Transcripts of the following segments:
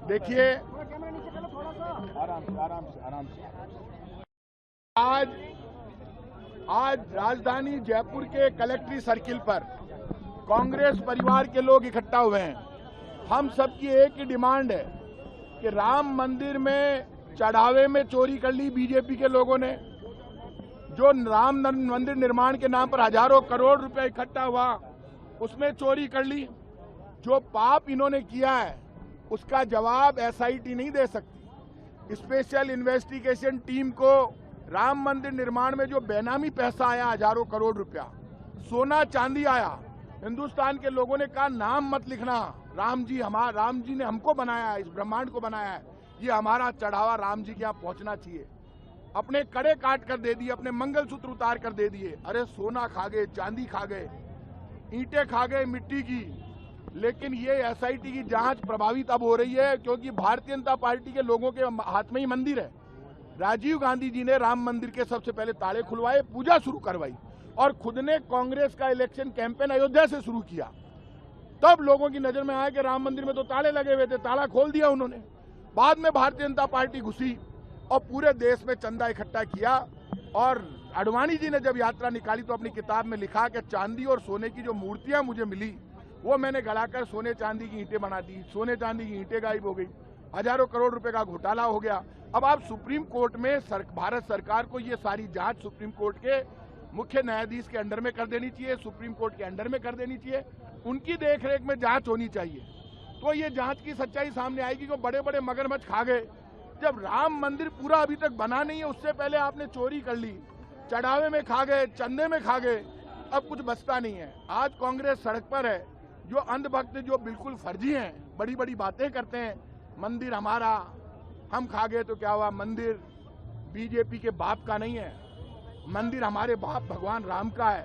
देखिए, आराम से। आज राजधानी जयपुर के कलेक्ट्री सर्किल पर कांग्रेस परिवार के लोग इकट्ठा हुए हैं। हम सबकी एक ही डिमांड है कि राम मंदिर में चढ़ावे में चोरी कर ली बीजेपी के लोगों ने। जो राम मंदिर निर्माण के नाम पर हजारों करोड़ रुपए इकट्ठा हुआ, उसमें चोरी कर ली। जो पाप इन्होंने किया है उसका जवाब एसआईटी नहीं दे सकती। स्पेशल इन्वेस्टिगेशन टीम को राम मंदिर निर्माण में जो बेनामी पैसा आया, हजारों करोड़ रुपया, सोना चांदी आया, हिंदुस्तान के लोगों ने कहा नाम मत लिखना, राम जी ने हमको बनाया है, इस ब्रह्मांड को बनाया है, ये हमारा चढ़ावा राम जी के यहाँ पहुंचना चाहिए। अपने कड़े काट कर दे दिए, अपने मंगलसूत्र उतार कर दे दिए। अरे सोना खा गए, चांदी खा गए, ईंटें खा गए मिट्टी की। लेकिन ये एसआईटी की जांच प्रभावित अब हो रही है क्योंकि भारतीय जनता पार्टी के लोगों के हाथ में ही मंदिर है। राजीव गांधी जी ने राम मंदिर के सबसे पहले ताले खुलवाए, पूजा शुरू करवाई और खुद ने कांग्रेस का इलेक्शन कैंपेन अयोध्या से शुरू किया। तब लोगों की नजर में आया कि राम मंदिर में तो ताले लगे हुए थे, ताला खोल दिया उन्होंने। बाद में भारतीय जनता पार्टी घुसी और पूरे देश में चंदा इकट्ठा किया। और आडवाणी जी ने जब यात्रा निकाली तो अपनी किताब में लिखा कि चांदी और सोने की जो मूर्तियां मुझे मिली वो मैंने गलाकर सोने चांदी की ईंटें बना दी। सोने चांदी की ईंटें गायब हो गई, हजारों करोड़ रुपए का घोटाला हो गया। अब आप सुप्रीम कोर्ट में भारत सरकार को ये सारी जांच सुप्रीम कोर्ट के मुख्य न्यायाधीश के अंडर में कर देनी चाहिए, सुप्रीम कोर्ट के अंडर में कर देनी चाहिए। उनकी देखरेख में जांच होनी चाहिए, तो ये जांच की सच्चाई सामने आएगी कि बड़े बड़े मगरमच्छ खा गए। जब राम मंदिर पूरा अभी तक बना नहीं है, उससे पहले आपने चोरी कर ली, चढ़ावे में खा गए, चंदे में खा गए, अब कुछ बचता नहीं है। आज कांग्रेस सड़क पर है। जो अंधभक्त जो बिल्कुल फर्जी हैं, बड़ी बड़ी बातें करते हैं, मंदिर हमारा, हम खा गए तो क्या हुआ, मंदिर बीजेपी के बाप का नहीं है, मंदिर हमारे बाप भगवान राम का है।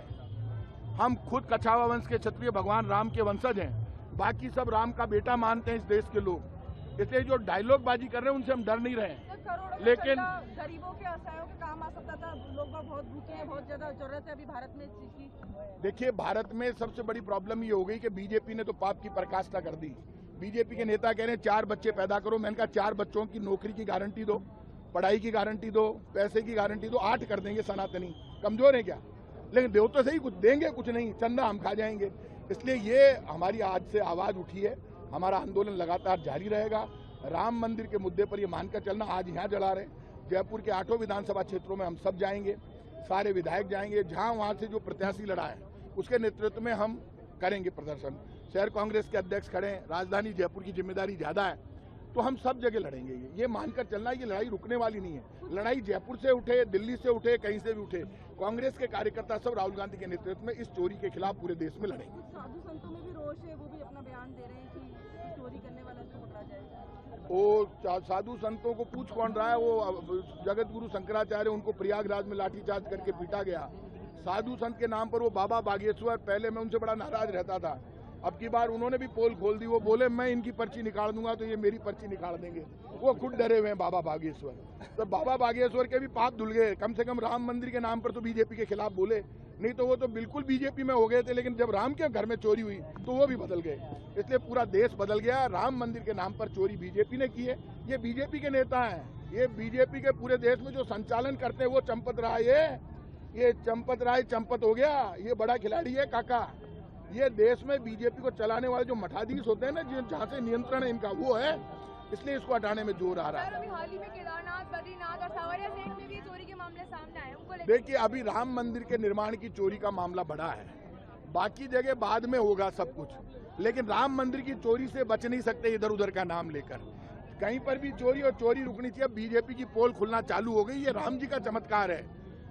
हम खुद कछावा वंश के क्षत्रिय भगवान राम के वंशज हैं, बाकी सब राम का बेटा मानते हैं इस देश के लोग। इसलिए जो डायलॉग बाजी कर रहे हैं उनसे हम डर नहीं रहे। लेकिन गरीबों के असहायों के काम आ सकता था, लोग बहुत भूखे हैं, बहुत ज्यादा जरूरत है अभी भारत में इस चीज की। देखिए, भारत में सबसे बड़ी प्रॉब्लम ये हो गई कि बीजेपी ने तो पाप की पराकाष्ठा कर दी। बीजेपी के नेता कह रहे हैं 4 बच्चे पैदा करो। मैंने कहा 4 बच्चों की नौकरी की गारंटी दो, पढ़ाई की गारंटी दो, पैसे की गारंटी दो। 8 कर देंगे सनातनी, कमजोर है क्या? लेकिन दो तो सही, कुछ देंगे कुछ नहीं, चंदा हम खा जाएंगे। इसलिए ये हमारी आज से आवाज उठी है, हमारा आंदोलन लगातार जारी रहेगा। राम मंदिर के मुद्दे पर ये मानकर चलना, आज यहाँ जला रहे, जयपुर के 8 विधानसभा क्षेत्रों में हम सब जाएंगे, सारे विधायक जाएंगे। जहां वहां से जो प्रत्याशी लड़ा है उसके नेतृत्व में हम करेंगे प्रदर्शन। शहर कांग्रेस के अध्यक्ष खड़े हैं, राजधानी जयपुर की जिम्मेदारी ज्यादा है, तो हम सब जगह लड़ेंगे। ये मानकर चलना, ये लड़ाई रुकने वाली नहीं है। लड़ाई जयपुर से उठे, दिल्ली से उठे, कहीं से भी उठे, कांग्रेस के कार्यकर्ता सब राहुल गांधी के नेतृत्व में इस चोरी के खिलाफ पूरे देश में लड़ेंगे। साधु संतों में भी रोष है, वो भी अपना बयान दे रहे हैं कि चोरी करने वाला को पकड़ा जाएगा। वो साधु संतों को पूछ कौन रहा है? वो जगत गुरु शंकराचार्य, उनको प्रयागराज में लाठीचार्ज करके पीटा गया। साधु संत के नाम पर वो बाबा बागेश्वर, पहले मैं उनसे बड़ा नाराज रहता था, अब की बार उन्होंने भी पोल खोल दी। वो बोले मैं इनकी पर्ची निकाल दूंगा तो ये मेरी पर्ची निकाल देंगे। वो खुद डरे हुए हैं बाबा बागेश्वर। तो बाबा बागेश्वर के भी पाप धुल गए। कम से कम राम मंदिर के नाम पर तो बीजेपी के खिलाफ बोले, नहीं तो वो तो बिल्कुल बीजेपी में हो गए थे। लेकिन जब राम के घर में चोरी हुई तो वो भी बदल गए। इसलिए पूरा देश बदल गया। राम मंदिर के नाम पर चोरी बीजेपी ने की है। ये बीजेपी के नेता हैं, ये बीजेपी के पूरे देश में जो संचालन करते हैं वो चंपत राय है। ये चंपत राय चंपत हो गया, ये बड़ा खिलाड़ी है काका। ये देश में बीजेपी को चलाने वाले जो मठाधीश होते हैं ना, जहाँ से नियंत्रण है इनका, वो है। इसलिए इसको हटाने में जोर आ रहा है। अभी हाल ही में केदारनाथ, बद्रीनाथ और सावरिया सेठ में भी चोरी के मामले सामने आए, उनको देखिए, अभी राम मंदिर के निर्माण की चोरी का मामला बड़ा है, बाकी जगह बाद में होगा सब कुछ, लेकिन राम मंदिर की चोरी से बच नहीं सकते इधर उधर का नाम लेकर। कहीं पर भी चोरी, और चोरी रुकनी चाहिए। बीजेपी की पोल खुलना चालू हो गई। ये राम जी का चमत्कार है,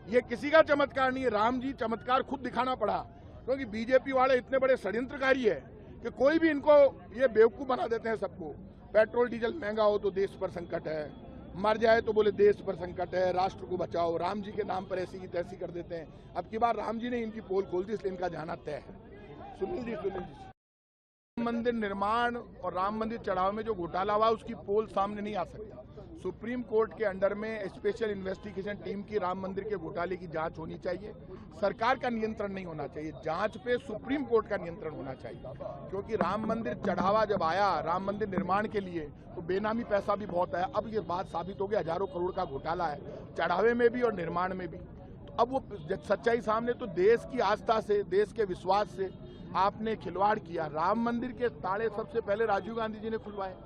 ये किसी का चमत्कार नहीं है। राम जी चमत्कार खुद दिखाना पड़ा, क्योंकि बीजेपी वाले इतने बड़े षड्यंत्रकारी है कि कोई भी इनको ये बेवकूफ बना देते हैं सबको। पेट्रोल डीजल महंगा हो तो देश पर संकट है, मर जाए तो बोले देश पर संकट है, राष्ट्र को बचाओ। राम जी के नाम पर ऐसी की तैसी कर देते हैं। अब की बार राम जी ने इनकी पोल खोल दी, इसलिए इनका जाना तय है। सुनील जी राम मंदिर निर्माण और राम मंदिर चढ़ाव में जो घोटाला हुआ उसकी पोल सामने नहीं आ सकता। सुप्रीम कोर्ट के अंडर में स्पेशल इन्वेस्टिगेशन टीम की राम मंदिर के घोटाले की जांच होनी चाहिए। सरकार का नियंत्रण नहीं होना चाहिए, जांच पे सुप्रीम कोर्ट का नियंत्रण होना चाहिए। क्योंकि राम मंदिर चढ़ावा जब आया राम मंदिर निर्माण के लिए तो बेनामी पैसा भी बहुत आया। अब ये बात साबित हो गई हजारों करोड़ का घोटाला है, चढ़ावे में भी और निर्माण में भी। तो अब वो सच्चाई सामने, तो देश की आस्था से, देश के विश्वास से आपने खिलवाड़ किया। राम मंदिर के ताले सबसे पहले राजीव गांधी जी ने खुलवाए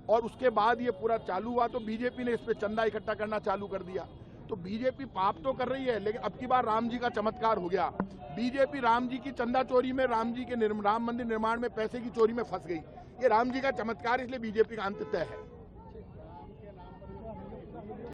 और उसके बाद ये पूरा चालू हुआ तो बीजेपी ने इस पे चंदा इकट्ठा करना चालू कर दिया। तो बीजेपी पाप तो कर रही है, लेकिन अब की बार राम जी का चमत्कार हो गया। बीजेपी राम जी की चंदा चोरी में, राम जी के राम मंदिर निर्माण में पैसे की चोरी में फंस गई। ये राम जी का चमत्कार, इसलिए बीजेपी का अंत तय है।